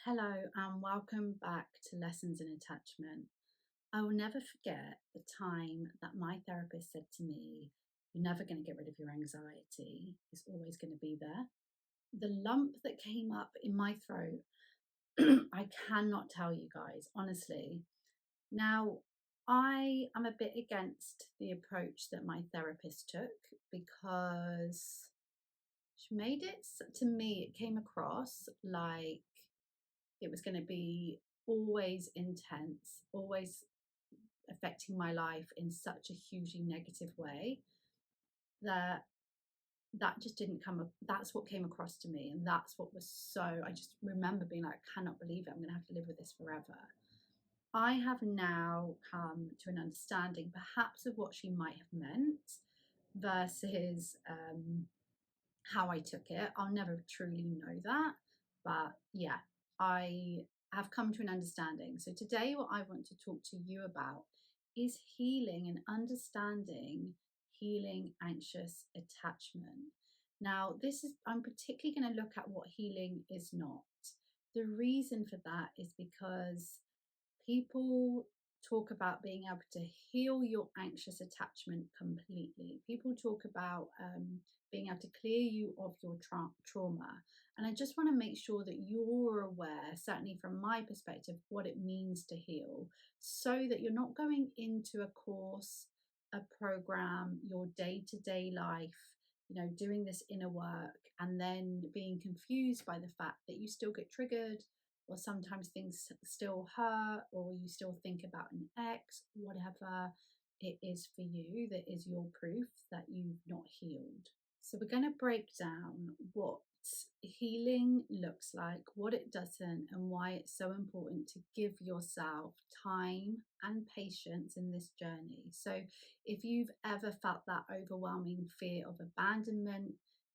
Hello and welcome back to Lessons in Attachment. I will never forget the time that my therapist said to me, "You're never going to get rid of your anxiety, it's always going to be there." The lump that came up in my throat, I cannot tell you guys, honestly. Now, I am a bit against the approach that my therapist took because she made to me, it came across like it was going to be always intense, always affecting my life in such a hugely negative way that that just didn't come up. That's what came across to me. And that's what was so, I just remember being like, I cannot believe it. I'm going to have to live with this forever. I have now come to an understanding perhaps of what she might have meant versus how I took it. I'll never truly know that. But yeah, I have come to an understanding. So today, what I want to talk to you about is healing and understanding healing anxious attachment. Now, I'm particularly going to look at what healing is not. The reason for that is because people talk about being able to heal your anxious attachment completely. People talk about being able to clear you of your trauma. And I just want to make sure that you're aware, certainly from my perspective, what it means to heal, so that you're not going into a course, a program, your day to day life, doing this inner work and then being confused by the fact that you still get triggered, or sometimes things still hurt, or you still think about an ex, whatever it is for you that is your proof that you've not healed. So, we're going to break down what healing looks like, what it doesn't, and why it's so important to give yourself time and patience in this journey. So, if you've ever felt that overwhelming fear of abandonment,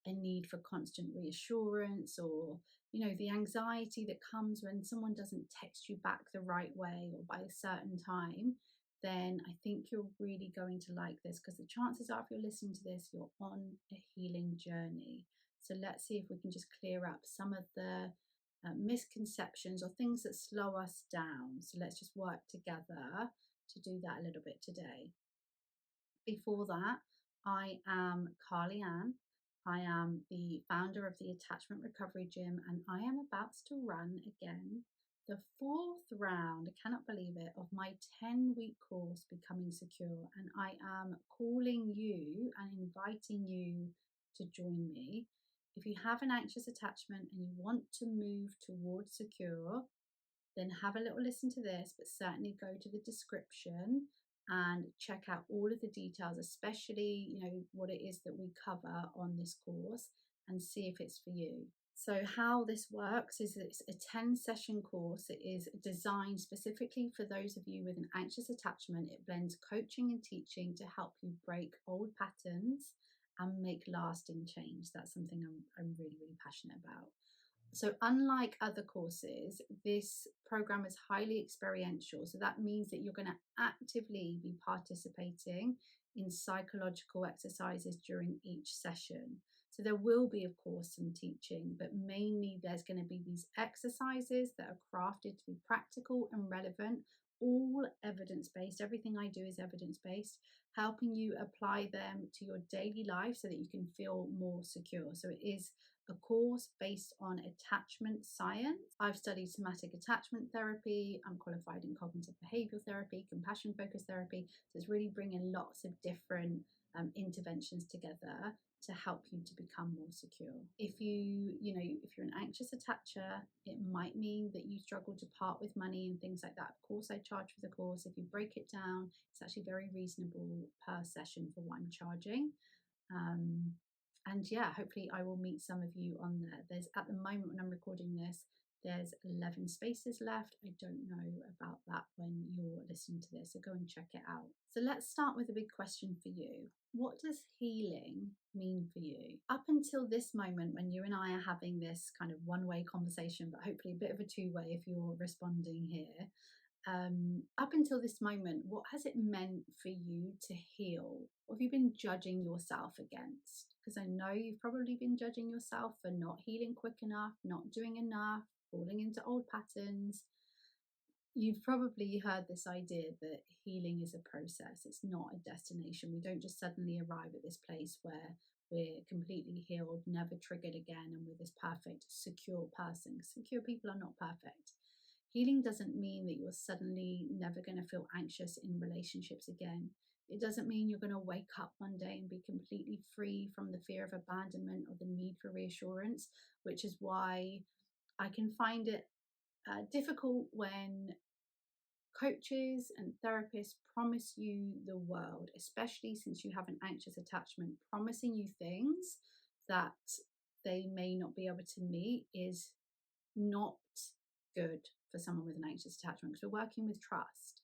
a need for constant reassurance, or the anxiety that comes when someone doesn't text you back the right way or by a certain time, then I think you're really going to like this, because the chances are, if you're listening to this, you're on a healing journey. So let's see if we can just clear up some of the misconceptions or things that slow us down. So let's just work together to do that a little bit today. Before that, I am Carly Ann. I am the founder of the Attachment Recovery Gym, and I am about to run again the fourth round, I cannot believe it, of my 10-week course, Becoming Secure. And I am calling you and inviting you to join me. If you have an anxious attachment and you want to move towards secure, then have a little listen to this, but certainly go to the description and check out all of the details, especially, what it is that we cover on this course, and see if it's for you. So how this works is it's a 10-session course. It is designed specifically for those of you with an anxious attachment. It blends coaching and teaching to help you break old patterns and make lasting change. That's something I'm really, really passionate about. So unlike other courses, this program is highly experiential. So that means that you're going to actively be participating in psychological exercises during each session. So there will be, of course, some teaching, but mainly there's going to be these exercises that are crafted to be practical and relevant, all evidence-based. Everything I do is evidence-based, helping you apply them to your daily life so that you can feel more secure. So it is a course based on attachment science. I've studied somatic attachment therapy. I'm qualified in cognitive behavioral therapy, compassion focused therapy. So it's really bringing lots of different interventions together to help you to become more secure. If if you're an anxious attacher, it might mean that you struggle to part with money and things like that. Of course, I charge for the course. If you break it down, it's actually very reasonable per session for what I'm charging. And yeah, hopefully I will meet some of you on there. There's, at the moment when I'm recording this, there's 11 spaces left. I don't know about that when you're listening to this, so go and check it out. So let's start with a big question for you. What does healing mean for you? Up until this moment, when you and I are having this kind of one-way conversation, but hopefully a bit of a two-way if you're responding here, up until this moment, what has it meant for you to heal? What have you been judging yourself against? Because I know you've probably been judging yourself for not healing quick enough, not doing enough, falling into old patterns. You've probably heard this idea that healing is a process, it's not a destination. We don't just suddenly arrive at this place where we're completely healed, never triggered again, and we're this perfect, secure person. Secure people are not perfect. Healing doesn't mean that you're suddenly never going to feel anxious in relationships again. It doesn't mean you're going to wake up one day and be completely free from the fear of abandonment or the need for reassurance, which is why I can find it difficult when coaches and therapists promise you the world, especially since you have an anxious attachment. Promising you things that they may not be able to meet is not good for someone with an anxious attachment, because we're working with trust.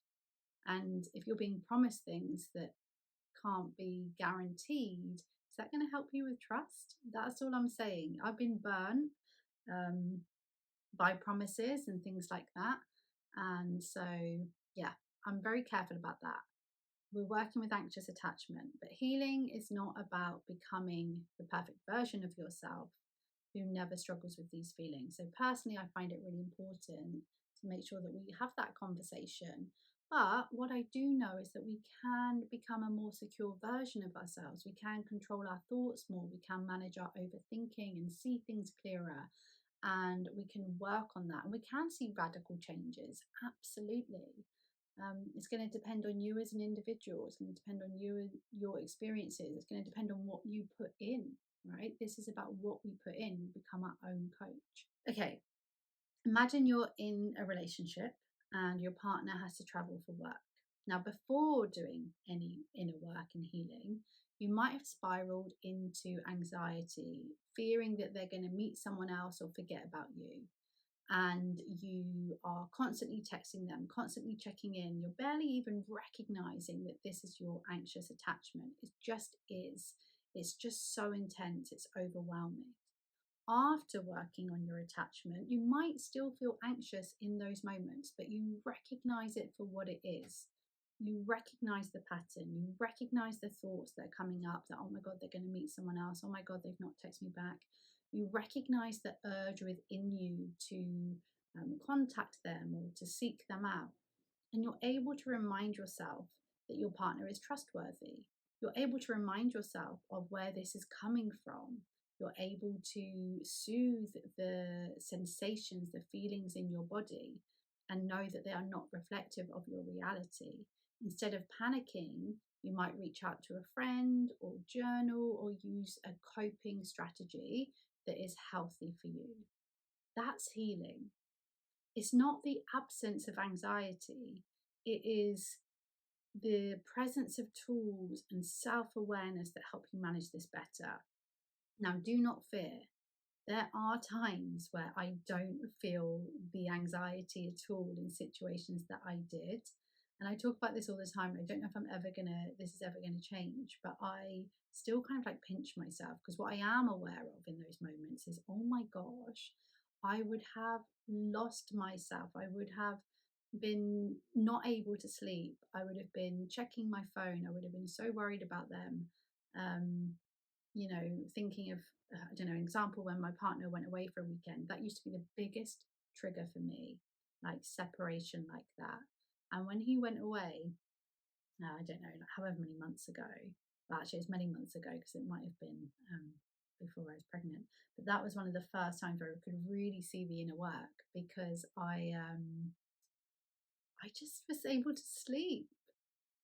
And if you're being promised things that can't be guaranteed, is that going to help you with trust? That's all I'm saying. I've been burnt um, by promises and things like that. And so, yeah, I'm very careful about that. We're working with anxious attachment, but healing is not about becoming the perfect version of yourself who never struggles with these feelings. So, personally, I find it really important to make sure that we have that conversation. But what I do know is that we can become a more secure version of ourselves. We can control our thoughts more. We can manage our overthinking and see things clearer. And we can work on that. And we can see radical changes. Absolutely. It's going to depend on you as an individual. It's going to depend on you and your experiences. It's going to depend on what you put in, right? This is about what we put in. We become our own coach. Okay, imagine you're in a relationship and your partner has to travel for work. Now, before doing any inner work and healing, you might have spiraled into anxiety, fearing that they're going to meet someone else or forget about you. And you are constantly texting them, constantly checking in. You're barely even recognizing that this is your anxious attachment. It just is. It's just so intense, it's overwhelming. After working on your attachment, you might still feel anxious in those moments, but you recognize it for what it is. You recognize the pattern, you recognize the thoughts that are coming up that, oh my God, they're going to meet someone else. Oh my God, they've not texted me back. You recognize the urge within you to contact them or to seek them out. And you're able to remind yourself that your partner is trustworthy. You're able to remind yourself of where this is coming from. You're able to soothe the sensations, the feelings in your body, and know that they are not reflective of your reality. Instead of panicking, you might reach out to a friend or journal or use a coping strategy that is healthy for you. That's healing. It's not the absence of anxiety, it is the presence of tools and self-awareness that help you manage this better. Now, do not fear. There are times where I don't feel the anxiety at all in situations that I did. And I talk about this all the time. I don't know if this is ever gonna change, but I still kind of like pinch myself, because what I am aware of in those moments is, oh my gosh, I would have lost myself. I would have been not able to sleep. I would have been checking my phone. I would have been so worried about them. Um, thinking of, I don't know, an example when my partner went away for a weekend, that used to be the biggest trigger for me, like separation like that. And when he went away, I don't know, like however many months ago, well, actually it's many months ago because it might have been before I was pregnant, but that was one of the first times where I could really see the inner work, because I just was able to sleep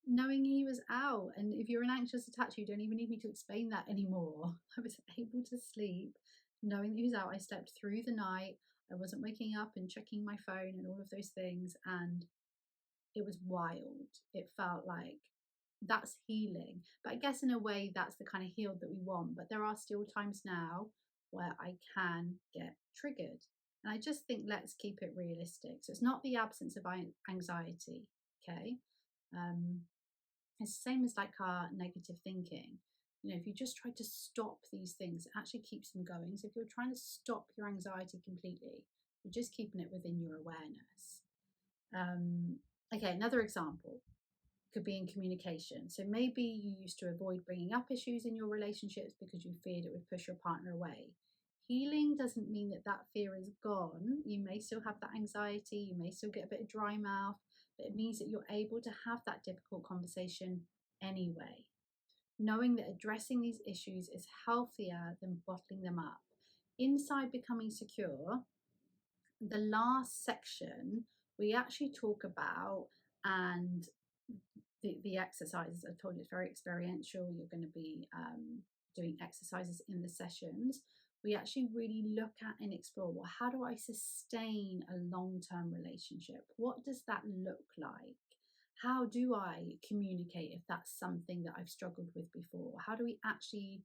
knowing he was out. And if you're an anxious attacher, you don't even need me to explain that anymore. I was able to sleep knowing that he was out. I slept through the night. I wasn't waking up and checking my phone and all of those things. And it was wild. It felt like that's healing. But I guess in a way, that's the kind of healed that we want. But there are still times now where I can get triggered. And I just think let's keep it realistic. So it's not the absence of anxiety, okay? It's the same as like our negative thinking. If you just try to stop these things, it actually keeps them going. So if you're trying to stop your anxiety completely, you're just keeping it within your awareness. Okay, another example could be in communication. So maybe you used to avoid bringing up issues in your relationships because you feared it would push your partner away. Healing doesn't mean that that fear is gone. You may still have that anxiety, you may still get a bit of dry mouth, but it means that you're able to have that difficult conversation anyway, knowing that addressing these issues is healthier than bottling them up. Inside Becoming Secure, the last section, we actually talk about, and the exercises, I told you, it's very experiential. You're going to be doing exercises in the sessions. We actually really look at and explore, well, how do I sustain a long-term relationship? What does that look like? How do I communicate if that's something that I've struggled with before? How do we actually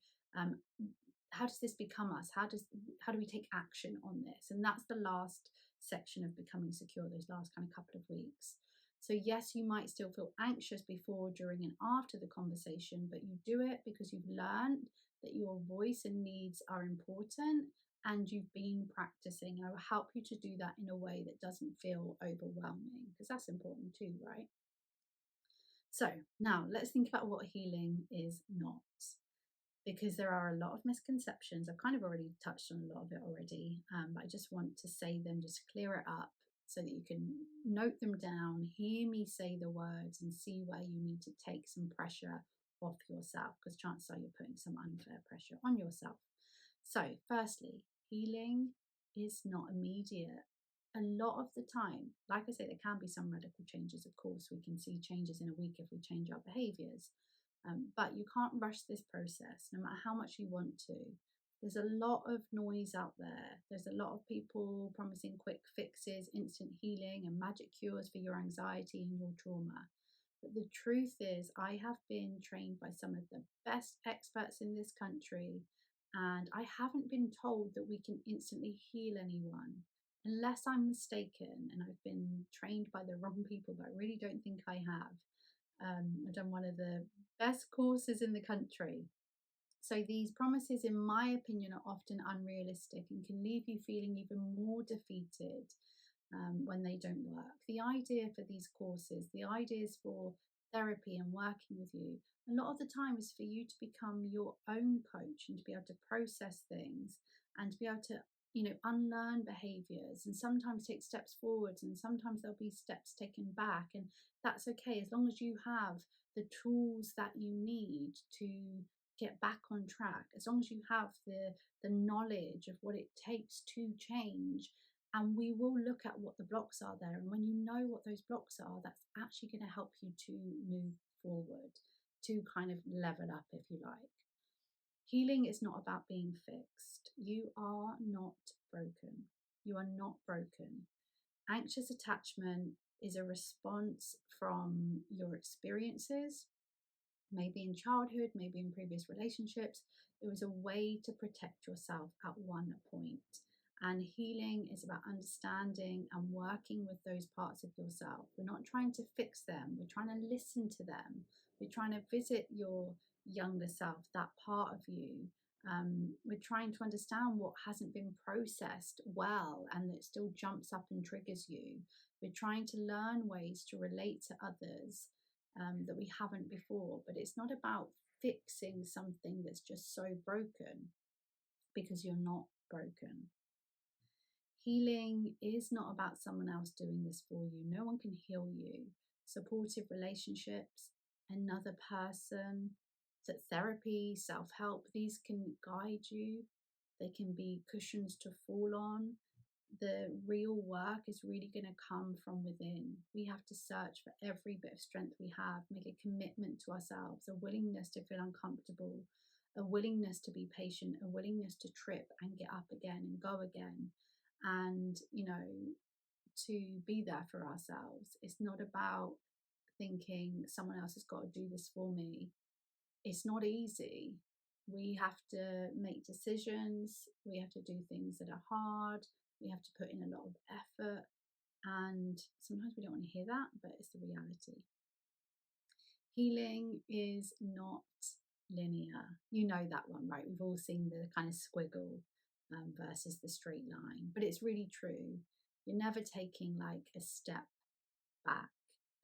how does this become us? How do we take action on this? And that's the last section of Becoming Secure, those last kind of couple of weeks. So yes, you might still feel anxious before, during, and after the conversation, but you do it because you've learned that your voice and needs are important, and you've been practicing. I will help you to do that in a way that doesn't feel overwhelming, because that's important too, right? So now let's think about what healing is not, because there are a lot of misconceptions. I've kind of already touched on a lot of it already, but I just want to say them, just clear it up so that you can note them down, hear me say the words, and see where you need to take some pressure off yourself, because chances are you're putting some unfair pressure on yourself. So firstly, healing is not immediate. A lot of the time, like I say, there can be some radical changes. Of course, we can see changes in a week if we change our behaviors. But you can't rush this process, no matter how much you want to. There's a lot of noise out there. There's a lot of people promising quick fixes, instant healing, and magic cures for your anxiety and your trauma. But the truth is, I have been trained by some of the best experts in this country, and I haven't been told that we can instantly heal anyone. Unless I'm mistaken and I've been trained by the wrong people, but I really don't think I have. I've done one of the best courses in the country. So these promises, in my opinion, are often unrealistic and can leave you feeling even more defeated when they don't work. The idea for these courses, the ideas for therapy and working with you, a lot of the time is for you to become your own coach and to be able to process things and to be able to, unlearn behaviors, and sometimes take steps forwards, and sometimes there'll be steps taken back, and that's okay as long as you have the tools that you need to get back on track, as long as you have the knowledge of what it takes to change. And we will look at what the blocks are there, and when you know what those blocks are, that's actually going to help you to move forward, to kind of level up, if you like. Healing is not about being fixed. You are not broken. You are not broken. Anxious attachment is a response from your experiences, maybe in childhood, maybe in previous relationships. It was a way to protect yourself at one point. And healing is about understanding and working with those parts of yourself. We're not trying to fix them, we're trying to listen to them. We're trying to visit your younger self, that part of you. We're trying to understand what hasn't been processed well and that still jumps up and triggers you. We're trying to learn ways to relate to others that we haven't before. But it's not about fixing something that's just so broken, because you're not broken. Healing is not about someone else doing this for you. No one can heal you. Supportive relationships, another person, therapy, self-help, these can guide you. They can be cushions to fall on. The real work is really going to come from within. We have to search for every bit of strength we have, make a commitment to ourselves, a willingness to feel uncomfortable, a willingness to be patient, a willingness to trip and get up again and go again. And, to be there for ourselves. It's not about thinking someone else has got to do this for me. It's not easy. We have to make decisions. We have to do things that are hard. We have to put in a lot of effort. And sometimes we don't want to hear that, but it's the reality. Healing is not linear. You know that one, right? We've all seen the kind of squiggle versus the straight line, but it's really true. You're never taking like a step back.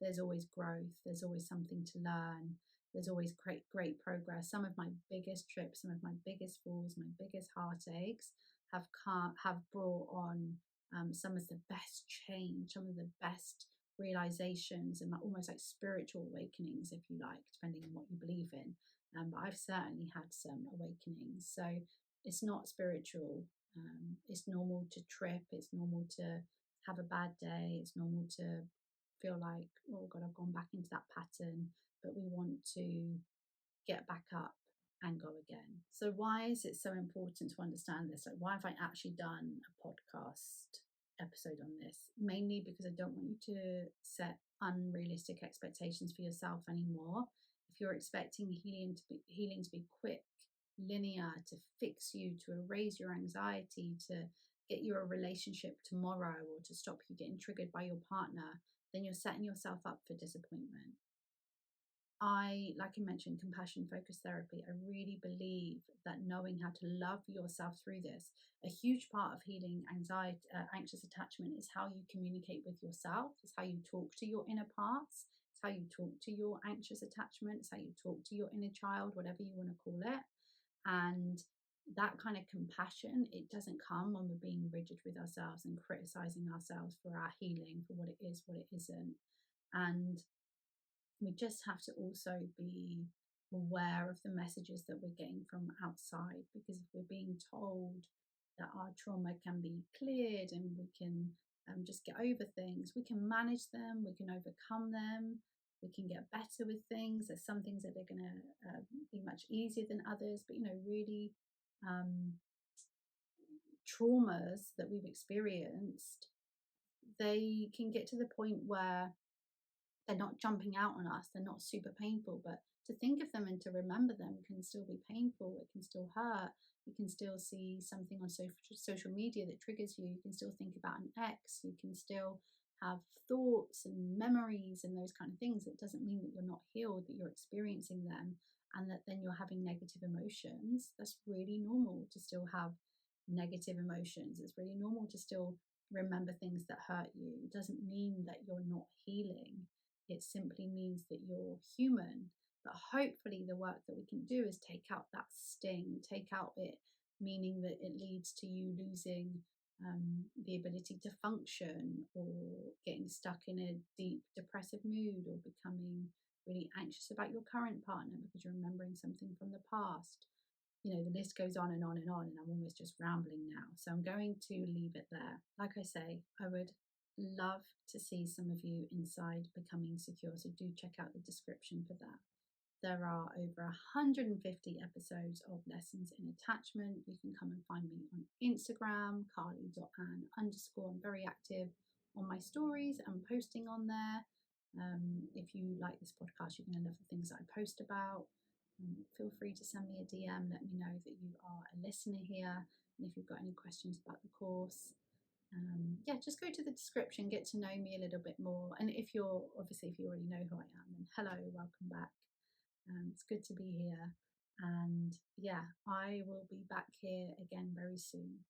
There's always growth. There's always something to learn. There's always great progress. Some of my biggest trips, some of my biggest falls, my biggest heartaches have brought on some of the best change, some of the best realizations, and almost like spiritual awakenings, if you like, depending on what you believe in. But I've certainly had some awakenings. So it's not spiritual. It's normal to trip. It's normal to have a bad day. It's normal to feel like, oh God, I've gone back into that pattern. But we want to get back up and go again. So why is it so important to understand this? Like, why have I actually done a podcast episode on this? Mainly because I don't want you to set unrealistic expectations for yourself anymore. If you're expecting healing to be quick, linear, to fix you, to erase your anxiety, to get you a relationship tomorrow, or to stop you getting triggered by your partner, then you're setting yourself up for disappointment. Like I mentioned, compassion focused therapy, I really believe that knowing how to love yourself through this, a huge part of healing anxiety, anxious attachment, is how you communicate with yourself. It's how you talk to your inner parts. It's how you talk to your anxious attachment. It's how you talk to your inner child, whatever you want to call it. And that kind of compassion, it doesn't come when we're being rigid with ourselves and criticizing ourselves for our healing, for what it is, what it isn't. And we just have to also be aware of the messages that we're getting from outside, because if we're being told that our trauma can be cleared and we can just get over things, we can manage them, we can overcome them, we can get better with things. There's some things that are going to be much easier than others, but really traumas that we've experienced, they can get to the point where they're not jumping out on us, they're not super painful, but to think of them and to remember them can still be painful. It can still hurt. You can still see something on social media that triggers you. You can still think about an ex. You can still have thoughts and memories and those kind of things. It doesn't mean that you're not healed, that you're experiencing them, and that then you're having negative emotions. That's really normal to still have negative emotions. It's really normal to still remember things that hurt you. It doesn't mean that you're not healing. It simply means that you're human. But hopefully the work that we can do is take out that sting, take out it, meaning that it leads to you losing the ability to function, or getting stuck in a deep depressive mood, or becoming really anxious about your current partner because you're remembering something from the past. The list goes on and on and on, and I'm almost just rambling now. So I'm going to leave it there. Like I say, I would love to see some of you inside Becoming Secure, so do check out the description for that. There are over 150 episodes of Lessons in Attachment. You can come and find me on Instagram, carly.ann_. I'm very active on my stories and posting on there. If you like this podcast, you're going to love the things that I post about. Feel free to send me a DM. Let me know that you are a listener here. And if you've got any questions about the course, just go to the description, get to know me a little bit more. And if you already know who I am, then hello, welcome back. It's good to be here. And I will be back here again very soon.